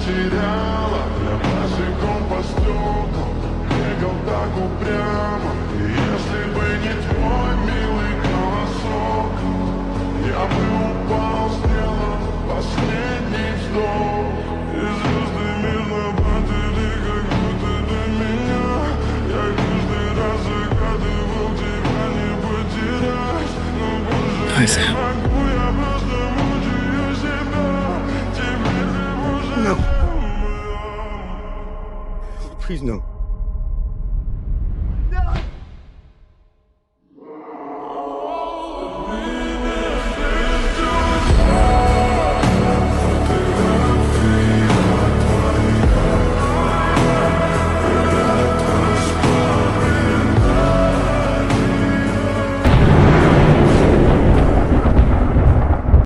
потеряла. Я босиком по стеклам бегал так упрямо. И если бы не твой милый голосок, я бы упал, сделал последний вздох. И звезды мирно падали, как будто до меня. Я каждый раз загадывал тебя не потерять, но больше Hi, не Sam. могу, я просто мучаю себя. Теперь ты уже No. моя. Please, no.